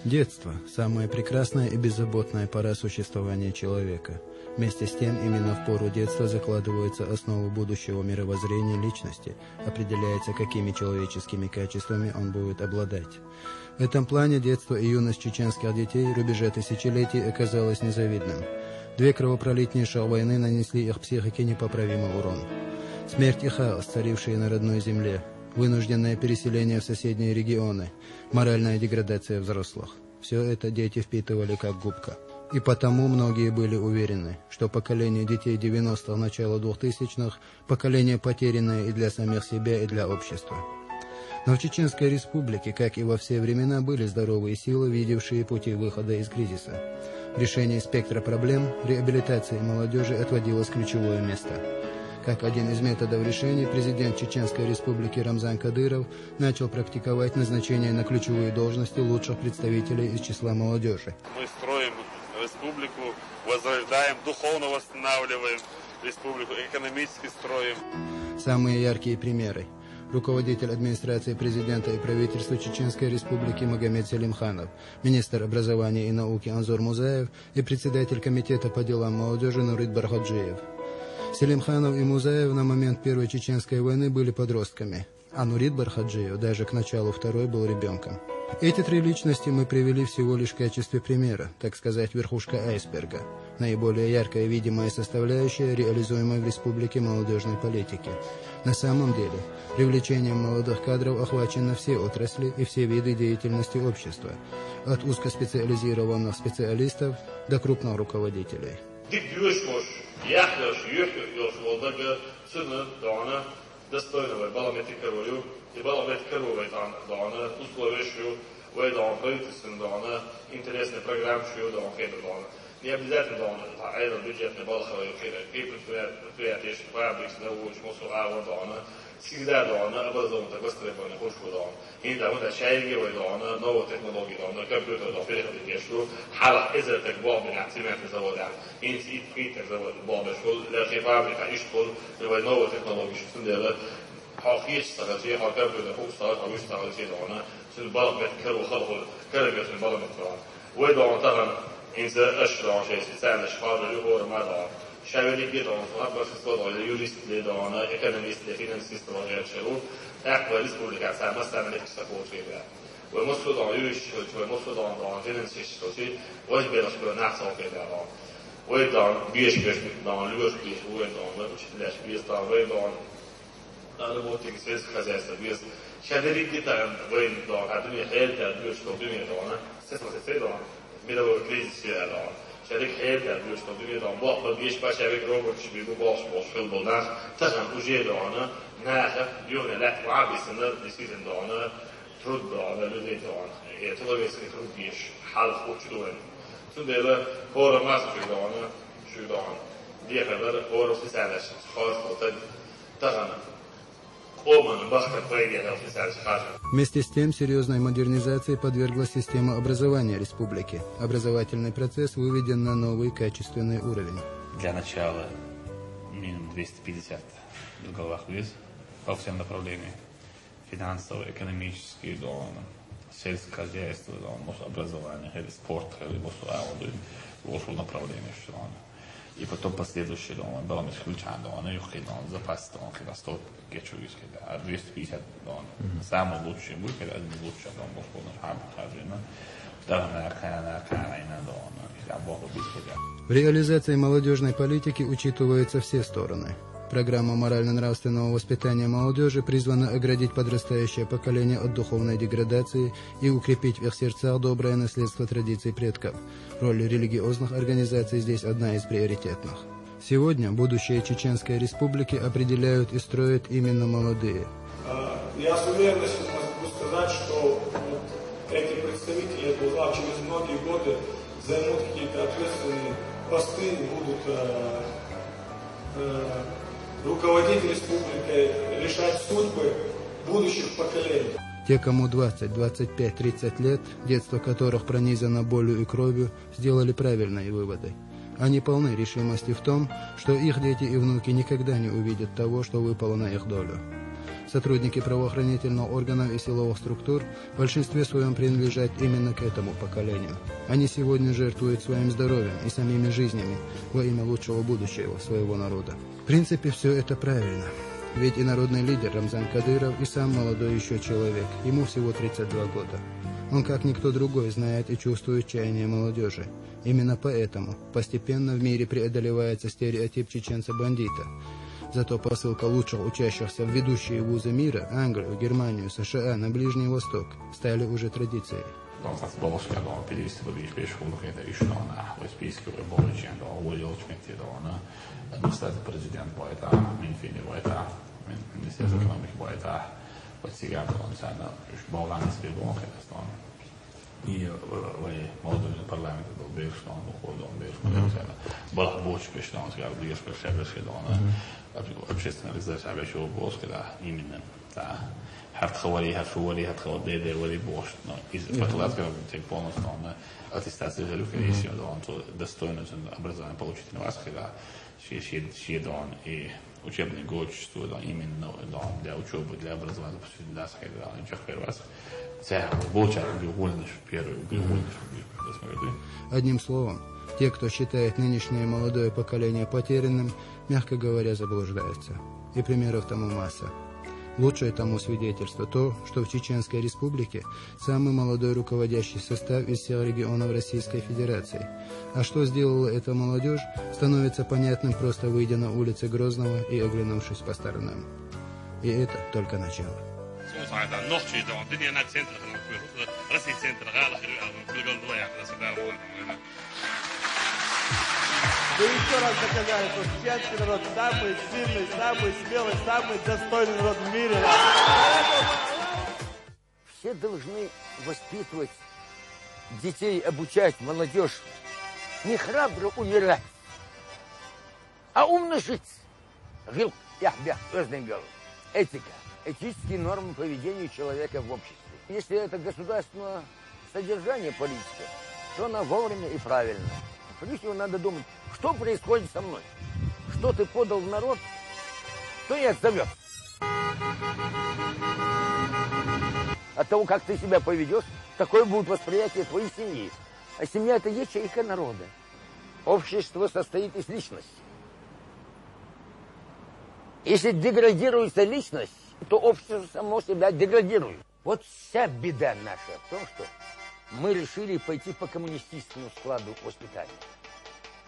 Детство – самая прекрасная и беззаботная пора существования человека. Вместе с тем, именно в пору детства закладывается основа будущего мировоззрения личности, определяется, какими человеческими качествами он будет обладать. В этом плане детство и юность чеченских детей рубежа тысячелетий оказалось незавидным. Две кровопролитнейшие войны нанесли их психике непоправимый урон. Смерть и хаос, царившие на родной земле, вынужденное переселение в соседние регионы, моральная деградация взрослых. Все это дети впитывали как губка. И потому многие были уверены, что поколение детей 90-х, начала 2000-х – поколение потерянное и для самих себя, и для общества. Но в Чеченской Республике, как и во все времена, были здоровые силы, видевшие пути выхода из кризиса. В решении спектра проблем реабилитации молодежи отводилось ключевое место. Как один из методов решения, президент Чеченской Республики Рамзан Кадыров начал практиковать назначение на ключевые должности лучших представителей из числа молодежи. Мы строим республику, возрождаем, духовно восстанавливаем республику, экономически строим. Самые яркие примеры. Руководитель администрации президента и правительства Чеченской Республики Магомед Селимханов, министр образования и науки Анзор Музаев и председатель комитета по делам молодежи Нурит Бархаджиев. Селимханов и Музаев на момент Первой Чеченской войны были подростками, а Нурит Бархаджиев даже к началу Второй был ребенком. Эти три личности мы привели всего лишь в качестве примера, так сказать, верхушка айсберга, наиболее яркая видимая составляющая реализуемой в республике молодежной политики. На самом деле, привлечением молодых кадров охвачены все отрасли и все виды деятельности общества, от узкоспециализированных специалистов до крупных руководителей. Достойного балометрикарую, и балометрикарую дана, условия, выдал правительственную дана, интересные программы, дана, хейдана. Не обязательно дана, а это бюджетный балховый предприятие, фабрик, научный, мусора, дана. Всегда дана, образованно так востребованный худшую дана. И там это чайгивый дана, новые технологии дана, компьютер дана, переходы дешу, халах из так бомбы на цементный завод, институт фритер завод бомбы, что для фабрика и что новые технологии, что делать. حقيقة استراتيجية حركات بدأوا استراتيجية أو استراتيجية دعنا سنبالغ بتكرر خلق كرر سنبالغ بتكرر ويدعون طبعا إنسان أشرع شيء سعد أشخاص اللي هو ما دعا شاوري بيدعون أكبر سيستوضع اليوريست اللي دعنا إيكونوميست اللي فينانسيست وغير شروط أكبر ريسبوليك على سعد مثلا من إكسفور شيء ده ومصر دعا يوريست ومصر دعا فينانسيست شيء وجب يرسل نحس أو كده دعا ويدعون بيش دعا لوش بيش ويدعون وش لاش بيش دعا работник сельского хозяйства, без шадрики там войны, а думаю, хельта, думаю, что думаю, да, естественно, мировой кризис, да, шадрик хельта, думаю, что думаю, да, бог подвиж по шадрик робот, чтобы его бог шел был нас, тажан уже, да, наха, юна, лет, вабисна, действительно, да, труд, да, людей, да, и человеческий труд бишь, халф, учдуэн. Сюда хора масса, да, шудан, дехадер, хора специально, хора, тажан. Вместе с тем, серьезной модернизации подверглась система образования республики. Образовательный процесс выведен на новый качественный уровень. Для начала минимум 250 в головах виз по всем направлениям. Финансовые, экономические, сельское хозяйство, образование, или спорт, или направление. И потом последующие баллами исключаем, запас, когда 100 кечугиски, а 250 самый лучший будет, когда один лучший, в реализации молодежной политики учитываются все стороны. Программа морально-нравственного воспитания молодежи призвана оградить подрастающее поколение от духовной деградации и укрепить в их сердцах доброе наследство традиций предков. Роль религиозных организаций здесь одна из приоритетных. Сегодня будущее Чеченской Республики определяют и строят именно молодые. Я с уверенностью могу сказать, что эти представители через многие годы займут какие-то ответственные посты и будут руководить республикой, решать судьбы будущих поколений. Те, кому 20, 25, 30 лет, детство которых пронизано болью и кровью, сделали правильные выводы. Они полны решимости в том, что их дети и внуки никогда не увидят того, что выпало на их долю. Сотрудники правоохранительных органов и силовых структур в большинстве своем принадлежат именно к этому поколению. Они сегодня жертвуют своим здоровьем и самими жизнями во имя лучшего будущего своего народа. В принципе, все это правильно. Ведь и народный лидер Рамзан Кадыров и сам молодой еще человек, ему всего 32 года. Он, как никто другой, знает и чувствует чаяние молодежи. Именно поэтому постепенно в мире преодолевается стереотип чеченца-бандита. Зато посылка лучших учащихся в ведущие вузы мира, Англию, Германию, США, на Ближний Восток, стали уже традицией. И молодой парламент был бывший, он уходил, был больше, что он сказал, что общественная организация обещала голос, когда именно хартховали, хартховали, вали больше. Но из фотографии полностью аттестация за людей, если он достойно образование получить на вас, когда он и учебный год существует именно для учебы, для образования, для вас. Одним словом, те, кто считает нынешнее молодое поколение потерянным, мягко говоря, заблуждаются. И примеров тому масса. Лучшее тому свидетельство то, что в Чеченской Республике самый молодой руководящий состав из всех регионов Российской Федерации. А что сделала эта молодежь, становится понятным, просто выйдя на улицы Грозного и оглянувшись по сторонам. И это только начало. Вы еще раз доказали, что чеченский народ самый сильный, самый смелый, самый достойный народ в мире. Все должны воспитывать детей, обучать молодежь. Не храбро умирать, а умно жить. Этика. Этические нормы поведения человека в обществе. Если это государственное содержание политика, то она вовремя и правильно. Прежде всего надо думать, что происходит со мной. Что ты подал в народ, то и отзовет. От того, как ты себя поведешь, такое будет восприятие твоей семьи. А семья – это ячейка народа. Общество состоит из личности. Если деградируется личность, то общество само себя деградирует. Вот вся беда наша в том, что мы решили пойти по коммунистическому складу воспитания.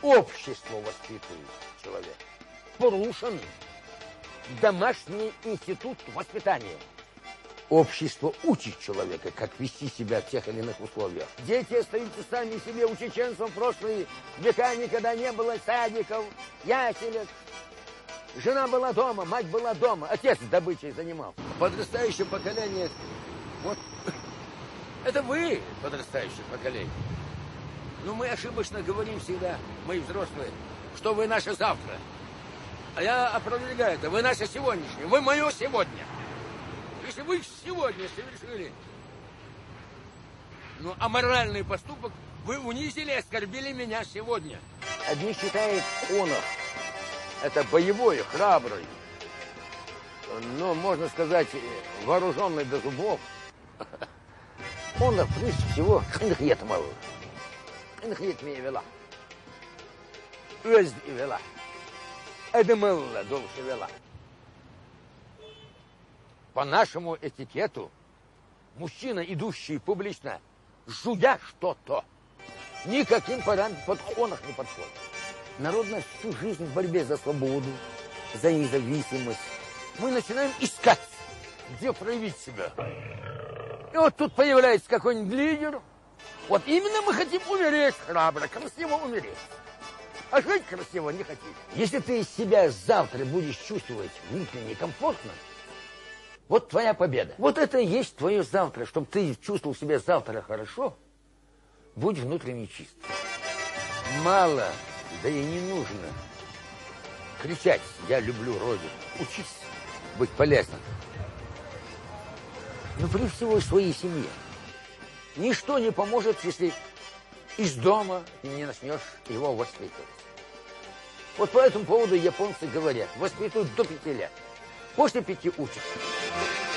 Общество воспитывает человека. Порушен домашний институт воспитания. Общество учит человека, как вести себя в тех или иных условиях. Дети остаются сами себе. У чеченцев в прошлые века никогда не было садиков, яселек. Жена была дома, мать была дома, отец добычей занимался. Подрастающее поколение, вот, это вы, подрастающее поколение. Но мы ошибочно говорим всегда, мы взрослые, что вы наше завтра. А я опровергаю это, вы наше сегодняшнее, вы мое сегодня. Если вы сегодня совершили аморальный поступок, вы унизили и оскорбили меня сегодня. Одни считают онов. Это боевой, храбрый, но, можно сказать, вооруженный до зубов. Он, прежде всего, хынхет мал. Хынхет меня вела. Özd вела. Эдемелла дольше вела. По нашему этикету, мужчина, идущий публично, жуя что-то, никаким параметрам подходах не подходит. Народ наш всю жизнь в борьбе за свободу, за независимость. Мы начинаем искать, где проявить себя. И вот тут появляется какой-нибудь лидер. Вот именно мы хотим умереть храбро, красиво умереть. А жить красиво не хотим. Если ты себя завтра будешь чувствовать внутренне комфортно, вот твоя победа. Вот это и есть твое завтра. Чтобы ты чувствовал себя завтра хорошо, будь внутренне чист. Мало. Да и не нужно кричать: я люблю Родину. Учись быть полезным. Но прежде всего в своей семье. Ничто не поможет, если из дома не начнешь его воспитывать. Вот по этому поводу японцы говорят: воспитывают до 5 лет. После 5 учат. Thank you.